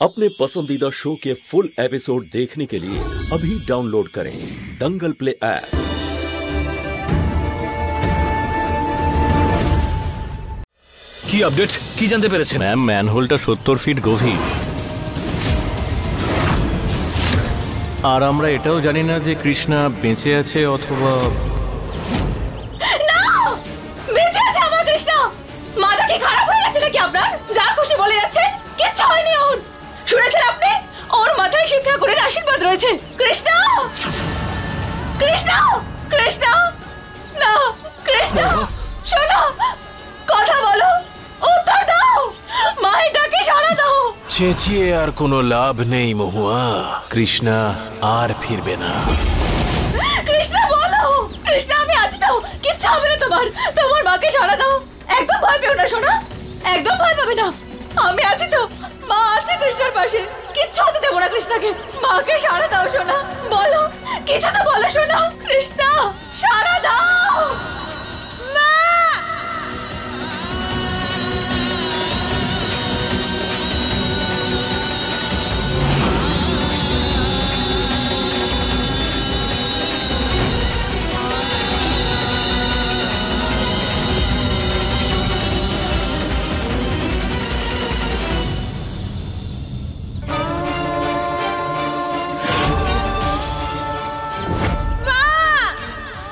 अपने पसंदीदा शो के फुल एपिसोड देखने के लिए अभी डाउनलोड करें दंगल प्ले ऐप। কি আপডেট কি জানতে পেরেছেন? ম্যাম, ম্যানহোলটা 70 ফিট গভীর, আর আমরা এটাও জানি না যে কৃষ্ণা বেঁচে আছে অথবা না বেঁচে আছে। আমার কৃষ্ণা মাথা কি খারাপ হয়ে গেছে নাকি আপনার? যা খুশি বলে যাচ্ছে, কিচ্ছু হয়নি ওর। শুনেছেন আপনি? ওর মাথায় শিব ঠাকুরের আশীর্বাদ রয়েছে। কৃষ্ণা কৃষ্ণা কৃষ্ণা না কৃষ্ণা, শোনো, কথা বলো, উত্তর দাও, মায়ের ডাকে সাড়া দাও। চেঁচিয়ে আর কোনো লাভ নেই মহুয়া, কৃষ্ণা আর ফিরবে না। কৃষ্ণা বলো, কৃষ্ণা আমি আছি তো, কিচ্ছু হবে না তোমার। তোমার মাকে সাড়া দাও, একদম ভয় পেও না সোনা, একদম ভয় পাবে না। আমি আছি তো, মা আছে কৃষ্ণার পাশে, কিচ্ছু হতে দেবো না কৃষ্ণাকে। মাকে সাড়া দাও সোনা, বলো, কিছু তো বলো সোনা। কৃষ্ণা সাড়া দাও, মা।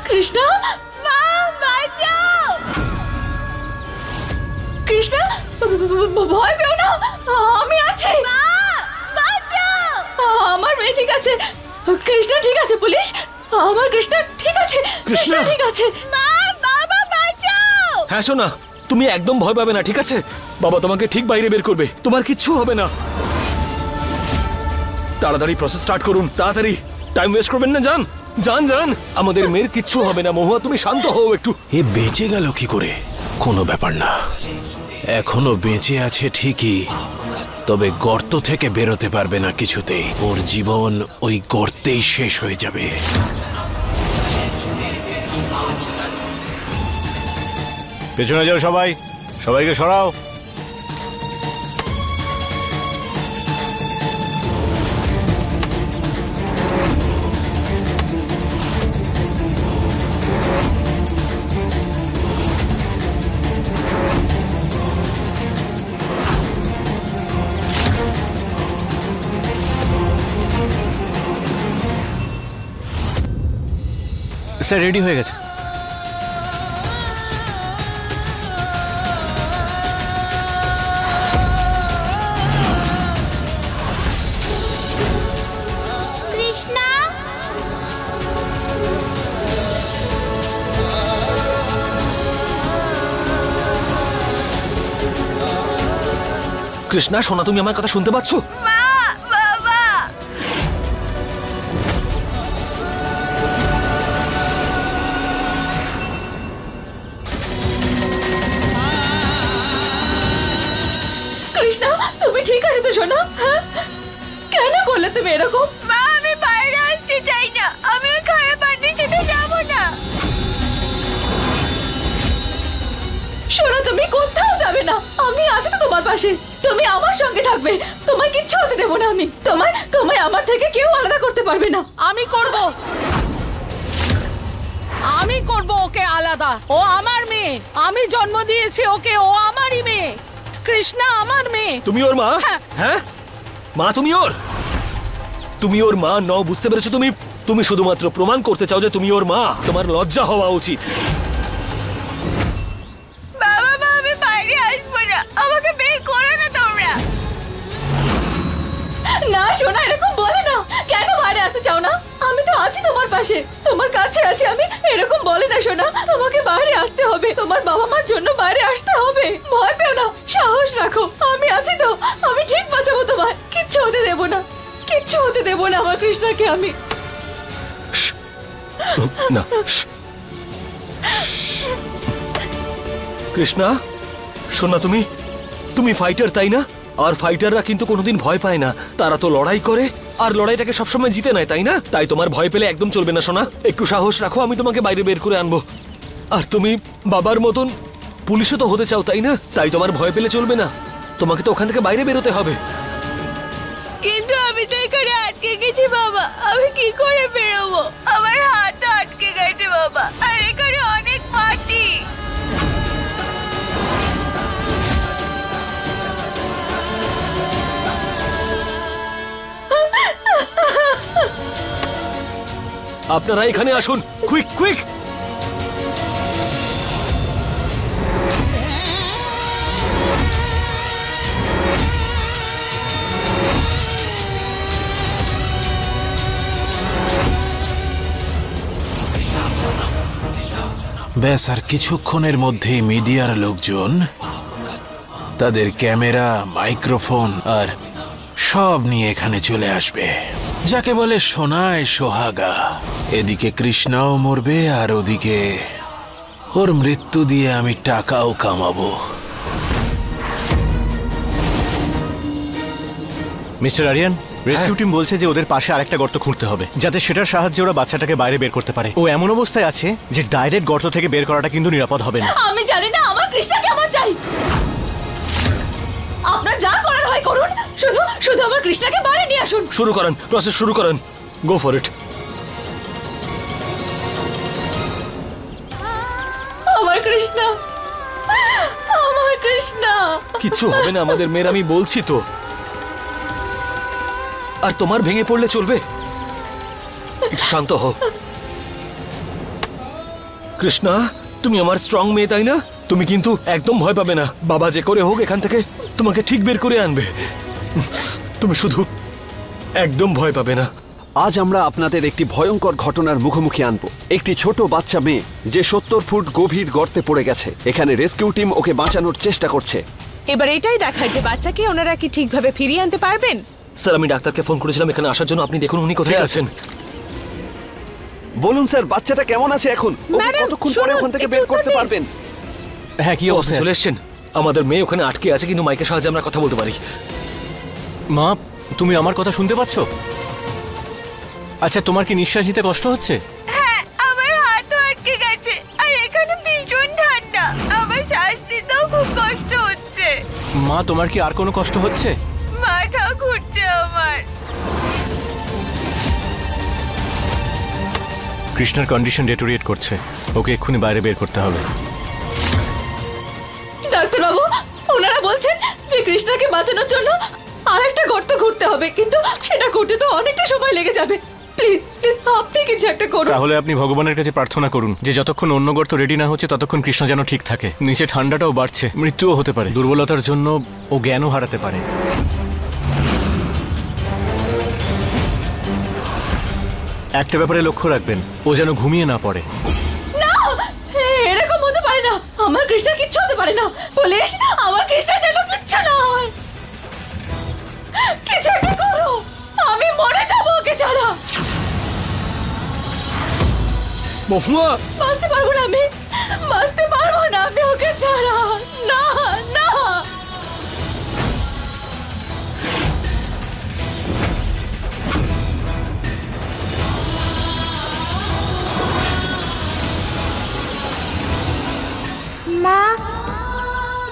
কৃষ্ণা, মা বাঁচাও। কৃষ্ণা ভয় পেও না, আমি আছি। মা বাঁচাও, আমার মেয়ে ঠিক আছে। কৃষ্ণা ঠিক আছে, পুলিশ, আমার কৃষ্ণা ঠিক আছে। কৃষ্ণা ঠিক আছে। মা বাবা বাঁচাও। হ্যাঁ সোনা, তুমি একদম ভয় পাবে না, ঠিক আছে? বাবা তোমাকে ঠিক বাইরে বের করবে, তোমার কিচ্ছু হবে না। তাড়াতাড়ি প্রসেস স্টার্ট করুন, তাড়াতাড়ি, টাইম ওয়েস্ট করবেন না। যান যান যান, আমাদের মেয়ের কিচ্ছু হবে না। মহুয়া তুমি শান্ত হও একটু। এ বেঁচে গেল কি করে? কোনো ব্যাপার না, এখনো বেঁচে আছে ঠিকই, তবে গর্ত থেকে বেরোতে পারবে না কিছুতেই। ওর জীবন ওই গর্তেই শেষ হয়ে যাবে। পেছনে যাও সবাই, সবাইকে সরাও। স্যার রেডি হয়ে গেছে। কৃষ্ণা কৃষ্ণা সোনা, তুমি আমার কথা শুনতে পাচ্ছ? তুমি ঠিক আছে তো সোনা? কেন করলে তুমি এরকম? মা আমি বাইরে আসতে চাই না, আমি ওই খারাপ আন্টির সাথে যাবো না। সোনা তুমি কোথাও যাবে না, আমি আছি তো তোমার পাশে, তুমি আমার সঙ্গে থাকবে, তোমায় কিচ্ছু হতে দেবো না আমি। তোমায় আমার থেকে কেউ আলাদা করতে পারবে না। আমি করব ওকে আলাদা। ও আমার মেয়ে, আমি জন্ম দিয়েছি ওকে, ও আমারই মেয়ে। কৃষ্ণা আমার মেয়ে। তুমি ওর মা? হ্যাঁ মা, তুমি ওর মা নও, বুঝতে পেরেছো? তুমি শুধুমাত্র প্রমাণ করতে চাও যে তুমি ওর মা। তোমার লজ্জা হওয়া উচিত। বাবা মা আমি বাইরে আসবো না, আমাকে বের করো না তোমরা। না সোনা, এরকম বলে না। কেন বাইরে আসতে চাও না? আমি তো আছি তোমার পাশে, তোমার কাছে আছি আমি। এরকম বলে না সোনা, তোমাকে বাইরে আসতে হবে, তোমার বাবা মার জন্য বাইরে আসতে হবে। ভয় পেও না, সাহস রাখো, আমি আছি তো, আমি ঠিক বাঁচাবো তোমায়। কিচ্ছু হতে দেবো না, কিচ্ছু হতে দেবো না আমার কৃষ্ণাকে আমি। না কৃষ্ণা সোনা, তুমি ফাইটার তাই না? আর ফাইটাররা কিন্তু কোনোদিন ভয় পায় না, তারা তো লড়াই করে আর লড়াইটাকে সবসময় জিতে নেয়, তাই না? তাই তোমার ভয় পেলে একদম চলবে না সোনা, একটু সাহস রাখো, আমি তোমাকে বাইরে বের করে আনবো। আর তুমি বাবার মতন পুলিশও তো হতে চাও, তাই না? তাই তোমার ভয় পেলে চলবে না, তোমাকে তো ওখান থেকে বাইরে বেরোতে হবে। কিন্তু আমি তো এখানে আটকে গেছি বাবা, আমি কি করে বেরোবো? আমার হাত আটকে গেছে বাবা, আর এখানে অনেক মাটি। আপনারা এখানে আসুন, কুইক কুইক। ব্যাস আর কিছুক্ষণের মধ্যেই মিডিয়ার লোকজন তাদের ক্যামেরা, মাইক্রোফোন আর সব নিয়ে এখানে চলে আসবে, যাকে বলে সোনায় সোহাগা। এদিকে কৃষ্ণাও মরবে আর ওদিকে ওর মৃত্যু দিয়ে আমি টাকাও কামাবো। মিস্টার আরিয়ান, রেস্কিউ টিম বলছে যে ওদের পাশে আরেকটা গর্ত খুঁড়তে হবে, যাতে সেটার সাহায্যে ওরা বাচ্চাটাকে বাইরে বের করতে পারে। ও এমন অবস্থায় আছে যে ডাইরেক্ট গর্ত থেকে বের করাটা কিন্তু নিরাপদ হবে না। আমি জানি না, আমার কৃষ্ণাকে আমার চাই। আপনার যা করার হয় করুন, শুধু শুধু আমার কৃষ্ণাকে বাইরে নিয়ে আসুন। শুরু করেন, প্রসেস শুরু করেন, গো ফর ইট। আমার কৃষ্ণা, আমার কৃষ্ণা। কিচ্ছু হবে না আমাদের মেয়ের, আমি বলছি তো। আর তোমার ভেঙে পড়লে চলবে? একটু শান্ত হও। কৃষ্ণা, তুমি আমার স্ট্রং মেয়ে, তাই না? তুমি কিন্তু একদম ভয় পাবে না। বাবা যে করে হোক এখান থেকে তোমাকে ঠিক বের করে আনবে। তুমি শুধু একদম ভয় পাবে না। আজ আমরা আপনাদের একটি ভয়ঙ্কর ঘটনার মুখোমুখি আনবো। একটি ছোট বাচ্চা মেয়ে যে 70 ফুট গভীর গর্তে পড়ে গেছে। এখানে রেস্কিউ টিম ওকে বাঁচানোর চেষ্টা করছে। এবার এটাই দেখায় যে বাচ্চাকে ওনারা কি ঠিকভাবে ফিরিয়ে আনতে পারবেন। স্যার, আমি ডাক্তারকে ফোন করেছিলাম এখানে আসার জন্য। আপনি দেখুন উনি কোথায় আছেন। বলুন স্যার, বাচ্চাটা কেমন আছে এখন? ওকে ম্যাডাম, কতক্ষণ পরে শুনুন, ওখান থেকে একটু বের উত্তর করতে দিন। পারবেন? হ্যাঁ, কি অবস্থা? চলে এসছেন? আমাদের মেয়ে ওখানে আটকে আছে, কিন্তু মাইকের সাহায্যে আমরা কথা বলতে পারি। মা, তুমি আমার কথা শুনতে পাচ্ছ? আচ্ছা, তোমার কি নিঃশ্বাস নিতে কষ্ট হচ্ছে? হ্যাঁ, আমার হাতও আটকে গেছে, আর এখানে ভীষণ ঠান্ডা। আমার শ্বাস নিতেও খুব কষ্ট হচ্ছে। মা, তোমার কি আর কোনো কষ্ট হচ্ছে? মাথা ঘুরছে আমার। কৃষ্ণার কন্ডিশন ডেটোরিয়েট করছে, ওকে এক্ষুনি বাইরে বের করতে হবে। ডাক্তারবাবু, ওনারা বলছেন যে কৃষ্ণাকে বাঁচানোর জন্য আরেকটা গর্ত ঘুরতে হবে, কিন্তু সেটা করতে তো অনেকটা সময় লেগে যাবে। প্লিজ প্লিজ আপনি কিছু একটা করুন। তাহলে আপনি ভগবানের কাছে প্রার্থনা করুন যে যতক্ষণ অন্য গর্ত রেডি না হচ্ছে ততক্ষণ কৃষ্ণ যেন ঠিক থাকে। নিচে ঠান্ডাটাও বাড়ছে, মৃত্যুও হতে পারে। দুর্বলতার জন্য ও জ্ঞানও হারাতে পারে। একটা ব্যাপারে লক্ষ্য রাখবেন, ও যেন ঘুমিয়ে না পড়ে। না, এরকম হতে পারে না। আমার কৃষ্ণার কিচ্ছু হতে পারে না। পুলিশ, আমার কৃষ্ণার যেন কিচ্ছু না হয়। কিছু একটা করো, আমি মরে যাবো ওকে ছাড়া। মহুয়া, বাঁচতে পারবো না আমি, বাঁচতে পারবো না আমি ওকে ছাড়া। না না। মা,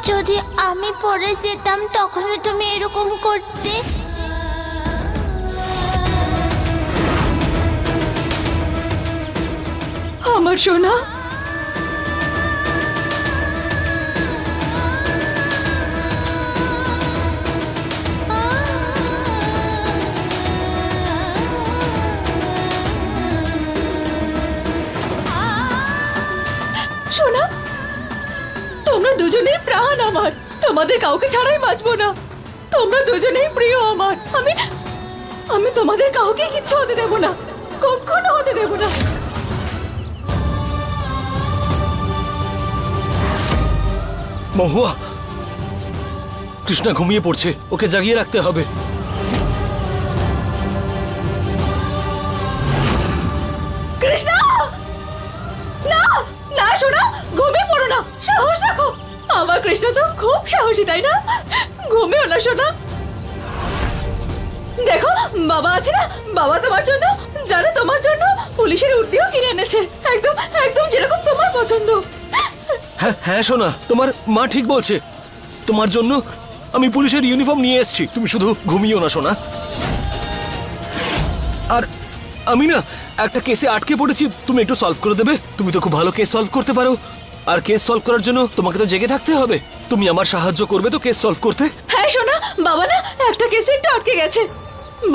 যদি আমি পড়ে যেতাম তখন তুমি এরকম করতে? আমার সোনা, সোনা, তোমরা দুজনেই প্রাণ আমার। তোমাদের কাউকে ছাড়াই বাঁচবো না। তোমরা দুজনেই প্রিয় আমার। আমি তোমাদের কাউকে কিচ্ছু হতে দেব না, কখনো হতে দেব না। মহুয়া, কৃষ্ণা ঘুমিয়ে পড়ছে, ওকে জাগিয়ে রাখতে হবে। কৃষ্ণা, না না সোনা, ঘুমিয়ে পড়ো না, সাহস রাখো। আমার কৃষ্ণ তো খুব সাহসী, তাই না? ঘুমিও না সোনা। দেখো, বাবা আছে না, বাবা তোমার জন্য, জানো তোমার জন্য পুলিশের উর্দিও কিনে এনেছে, একদম একদম যেরকম তোমার পছন্দ। হ্যাঁ হ্যাঁ সোনা, তোমার মা ঠিক বলছে। তোমার জন্য আমি পুলিশের ইউনিফর্ম নিয়ে এসেছি। তুমি শুধু ঘুমিও না সোনা। আর আমি না একটা কেসে আটকে পড়েছি, তুমি একটু সলভ করে দেবে? তুমি তো খুব ভালো কেস সলভ করতে পারো, আর কেস সলভ করার জন্য তোমাকে তো জেগে থাকতে হবে। তুমি আমার সাহায্য করবে তো কেস সলভ করতে? হ্যাঁ সোনা, বাবা না একটা কেসে একটু আটকে গেছে।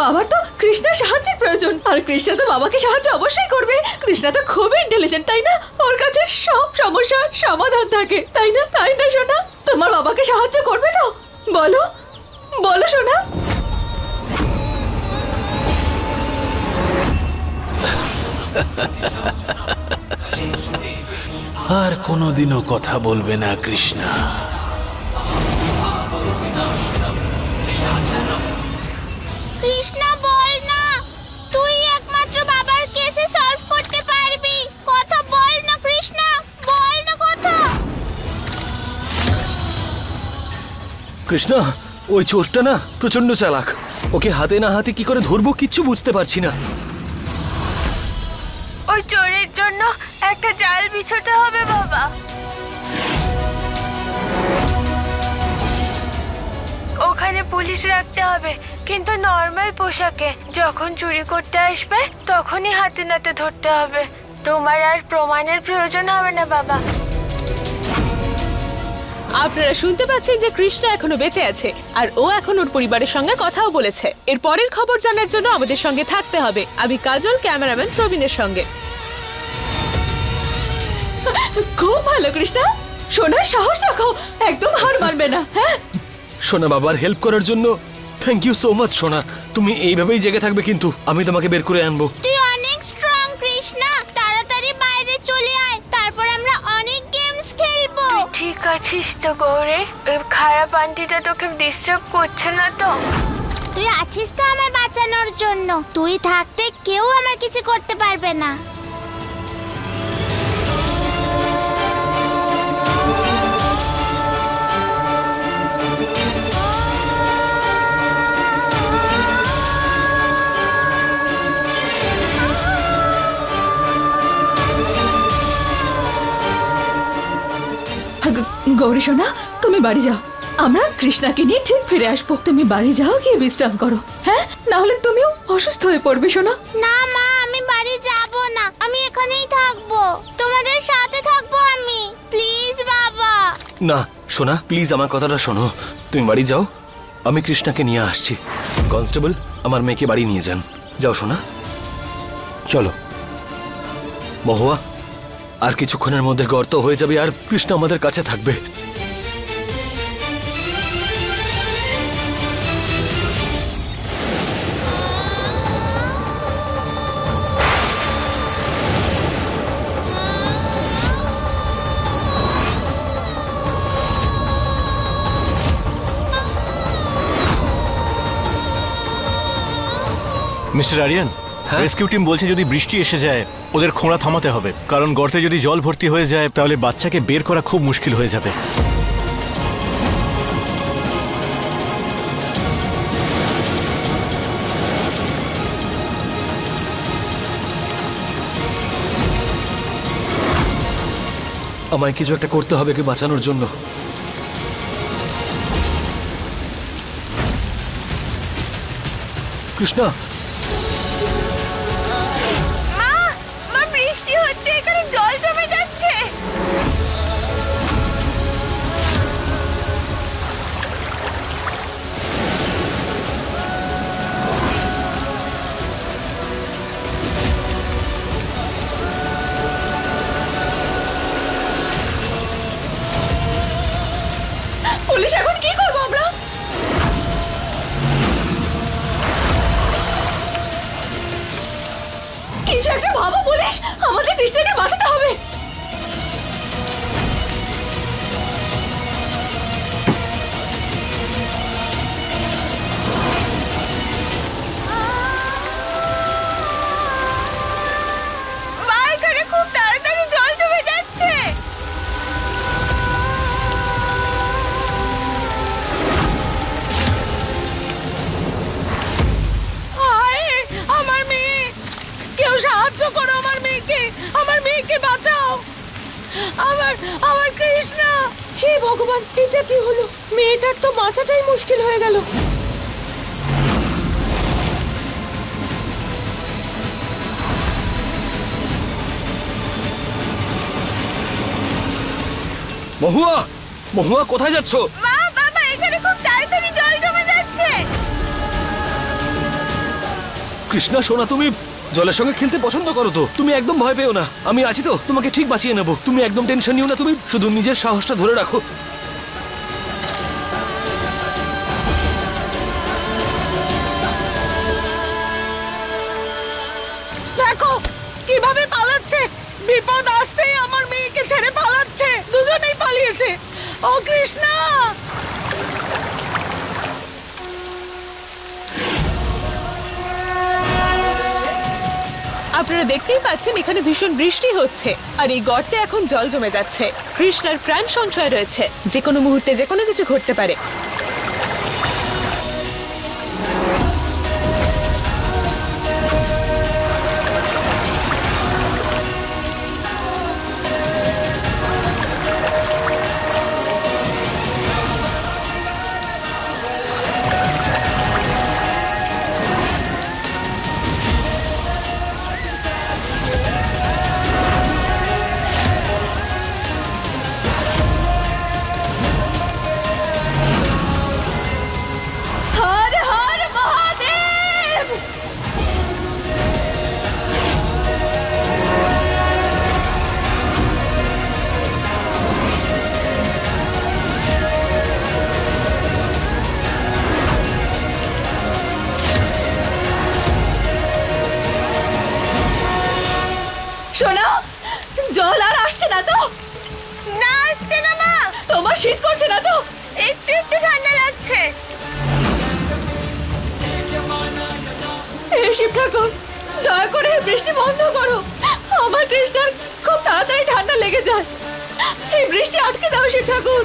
বাবার তো কৃষ্ণার সাহায্যের প্রয়োজন, আর কৃষ্ণা তো বাবাকে সাহায্য অবশ্যই করবে। কৃষ্ণা তো খুবই ইন্টেলিজেন্ট, তাই না? ওর কাছে সব সমস্যার সমাধান থাকে, তাই না? তাই না সোনা? তোমার বাবাকে সাহায্য করবে তো? বলো বলো সোনা। আর কোনোদিনও কথা বলবে না কৃষ্ণা। কৃষ্ণা বল না, তুই একমাত্র বাবার কেসে সলভ করতে পারবি। কথা বল না কৃষ্ণা, বল না কথা। কৃষ্ণা, ওই চোরটা না প্রচন্ড চালাক। ওকে হাতে না হাতে কি করে ধরবো কিচ্ছু বুঝতে পারছি না। ওই চোরের জন্য একটা জাল বিছোতে হবে বাবা। ওখানে পুলিশ রাখতে হবে, কিন্তু নর্মাল পোশাকে। যখন চুরি করতে আসবে তখনই হাতে নাতে ধরতে হবে। তোমার আর প্রমাণের প্রয়োজন হবে না বাবা। আপনারা শুনতে পাচ্ছেন যে কৃষ্ণা এখনো বেঁচে আছে, আর ও এখন ওর পরিবারের সঙ্গে কথাও বলেছে। এর পরের খবর জানার জন্য আমাদের সঙ্গে থাকতে হবে। আমি কাজল, ক্যামেরাম্যান প্রবীণের সঙ্গে। খুব ভালো কৃষ্ণা, সোনা সাহস রাখো, একদম হার মানবে না। হ্যাঁ সোনা, বাবার হেল্প করার জন্য থ্যাংক ইউ সো মাচ সোনা। তুমি এইভাবেই জেগে থাকবে, কিন্তু আমি তোমাকে বের করে আনবো। তুই অনেক স্ট্রং কৃষ্ণা, তাড়াতাড়ি বাইরে চলে আয়, তারপর আমরা অনেক গেমস খেলবো। ঠিক আছিস তো গৌরী? ওই খারাপ আন্টিটা তোকে ডিস্টার্ব করছে না তো? তুই আছিস তো আমায় বাঁচানোর জন্য। তুই থাকতে কেউ আমার কিছু করতে পারবে না। গৌরী সোনা, তুমি বাড়ি যাও, আমরা কৃষ্ণাকে নিয়ে ঠিক ফিরে আসবো। তুমি বাড়ি যাও, গিয়ে বিশ্রাম করো। হ্যাঁ, না হলে তুমিও অসুস্থ হয়ে পড়বে সোনা। না মা, আমি বাড়ি যাব না, আমি এখানেই থাকবো, তোমাদের সাথে থাকবো আমি। প্লিজ বাবা। না সোনা, প্লিজ আমার কথাটা শোনো। তুমি বাড়ি যাও, আমি কৃষ্ণাকে নিয়ে আসছি। কনস্টেবল, আমার মেয়েকে বাড়ি নিয়ে যান। যাও সোনা। চলো। মহুয়া, আর কিছুক্ষণের মধ্যে গর্ত হয়ে যাবে, আর কৃষ্ণ আমাদের কাছে থাকবে। মিস্টার আরিয়ান, রেস্কিউ টিম বলছে যদি বৃষ্টি এসে যায় ওদের খোঁড়া থামাতে হবে, কারণ গর্তে যদি জল ভর্তি হয়ে যায় তাহলে বাচ্চাকে বের করা খুব মুশকিল হয়ে যাবে। আমায় কিছু একটা করতে হবে, কে বাঁচানোর জন্য। কৃষ্ণা, মা, বৃষ্টি হচ্ছে, এখানে জল জমে যাচ্ছে। পুলিশ, এখন কি করবো আমরা? কিছু একটা ভাবো পুলিশ, আমাদের কৃষ্ণাকে বাঁচাতে হবে। মা, এখানে খুব তাড়াতাড়ি জল জমে যাচ্ছে। আমার মেয়ে, কেউ সাহায্য করো আমার মেয়েকে, আমার মেয়েকে বাঁচাও। আমার কৃষ্ণা। হে ভগবান, এটা কি হলো? মেয়েটার তো বাঁচাটাই মুশকিল হয়ে গেল। মহুয়া, মহুয়া কোথায় যাচ্ছ? মা বাবা এখানে খুব তাড়াতাড়ি জল জমে যাচ্ছে। কৃষ্ণা সোনা, তুমি জলের সঙ্গে খেলতে পছন্দ করো তো? তুমি একদম ভয় পেও না, আমি আছি তো, তোমাকে ঠিক বাঁচিয়ে নেব। তুমি একদম টেনশন নিও না, তুমি শুধু নিজের সাহসটা ধরে রাখো। দেখো কিভাবে পালাচ্ছে, বিপদ আসতেই আমার মেয়েকে ছেড়ে পালাচ্ছে। দুজনেই পালিয়েছে। ও কৃষ্ণা! আপনারা দেখতেই পাচ্ছেন এখানে ভীষণ বৃষ্টি হচ্ছে আর এই গর্তে এখন জল জমে যাচ্ছে। কৃষ্ণার প্রাণ সংশয় রয়েছে, যে কোনো মুহূর্তে যে কোনো কিছু ঘটতে পারে। হর হর মহাদেব! শোনো, জল আর আসছে না তো? না আসছে না মা। তোমার শীত করছে না তো? একটু একটু ঠান্ডা লাগছে। হে শিব ঠাকুর, দয়া করে বৃষ্টি বন্ধ করো। আমার কৃষ্ণার খুব তাড়াতাড়ি ঠান্ডা লেগে যায়। এই বৃষ্টি আটকে দাও শিব ঠাকুর।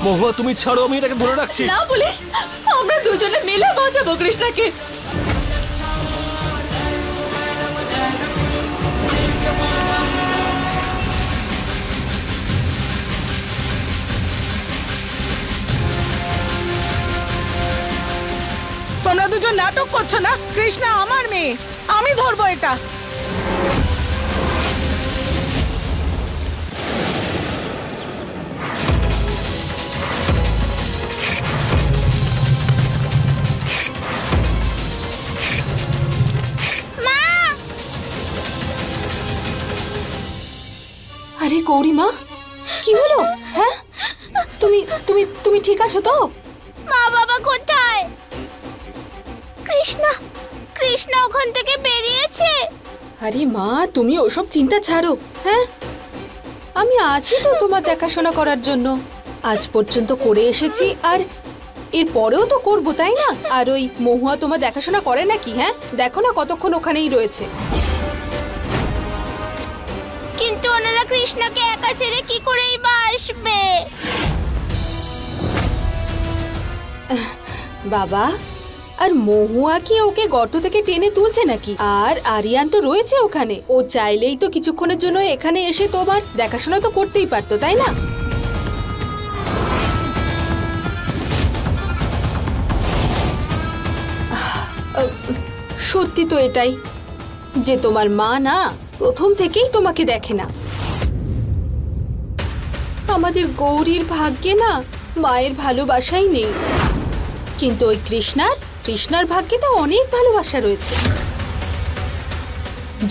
মহুয়া তুমি ছাড়ো, আমি এটাকে ধরে রাখছি। না পুলিশ, আমরা দুজনে মিলে বাঁচাবো কৃষ্ণাকে। তোমরা দুজন নাটক করছো না? কৃষ্ণা আমার মেয়ে, আমি ধরবো এটা। আরে গৌরীমা, কি হলো? হ্যাঁ, তুমি তুমি তুমি ঠিক আছো তো? মা বাবা কোথায়? কৃষ্ণা, কৃষ্ণা ওখান থেকে বেরিয়েছে। আরে মা, তুমি ওসব চিন্তা ছাড়ো। হ্যাঁ, আমি আছি তো তোমার দেখাশোনা করার জন্য। আজ পর্যন্ত করে এসেছি, আর এর পরেও তো করবো, তাই না? আর ওই মহুয়া তোমার দেখাশোনা করে নাকি? হ্যাঁ, দেখো না কতক্ষণ ওখানেই রয়েছে। কিন্তু ওনারা কৃষ্ণাকে একা ছেড়ে কি করেই বা আসবে? বাবা, আর মহুয়া কি ওকে গর্ত থেকে টেনে তুলছে নাকি? আর আরিয়ান তো রয়েছে ওখানে, ও চাইলেই তো কিছুক্ষণের জন্য এখানে এসে তোমার দেখাশোনা তো করতেই পারতো, তাই না? সত্যি তো এটাই যে তোমার মা না প্রথম থেকেই তোমাকে দেখে না। আমাদের গৌরীর ভাগ্যে না মায়ের ভালোবাসাই নেই, কিন্তু ওই কৃষ্ণার ভাগ্যে তো অনেক ভালোবাসা রয়েছে।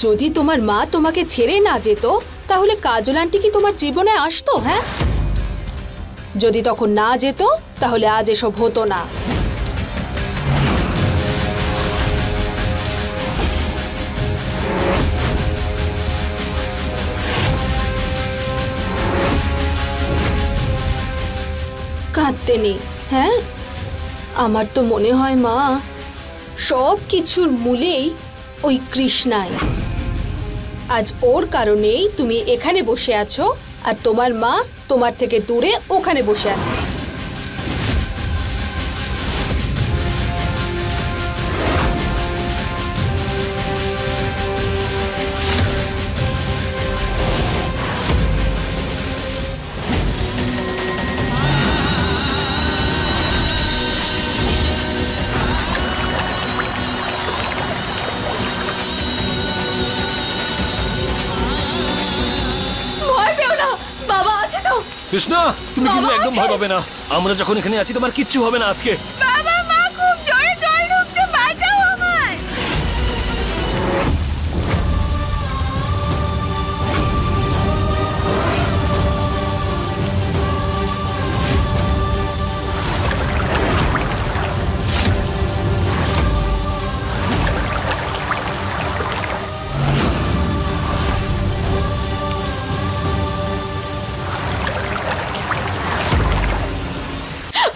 যদি তোমার মা তোমাকে ছেড়ে না যেত তাহলে কাজল আন্টি কি তোমার জীবনে আসতো? হ্যাঁ, যদি তখন না যেত তাহলে আজ এসব হতো না। কাঁদতে নেই। হ্যাঁ, আমার তো মনে হয় মা সব কিছুর মূলেই ওই কৃষ্ণাই। আজ ওর কারণেই তুমি এখানে বসে আছো আর তোমার মা তোমার থেকে দূরে ওখানে বসে আছে। কৃষ্ণা, তুমি কিন্তু একদম ভয় পাবে না। আমরা যখন এখানে আছি তোমার কিচ্ছু হবে না আজকে। বাবা, মা খুব জোরে জল ঢুকছে, বাঁচাও আমায়।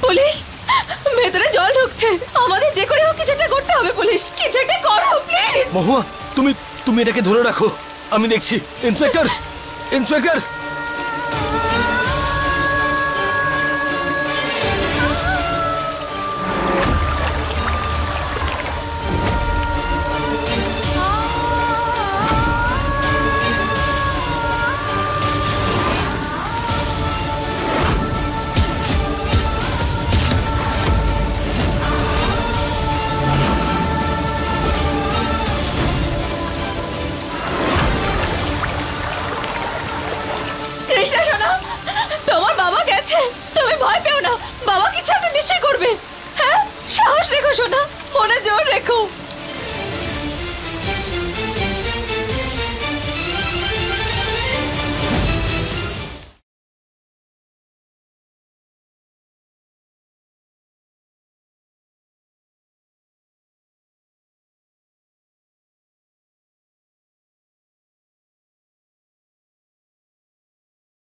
পুলিশ, ভেতরে জল ঢুকছে, আমাদের যে করে হোক কিছু একটা করতে হবে। পুলিশ, কিছু একটা করো প্লিজ। মহুয়া, তুমি এটাকে ধরে রাখো, আমি দেখছি। Inspector, inspector.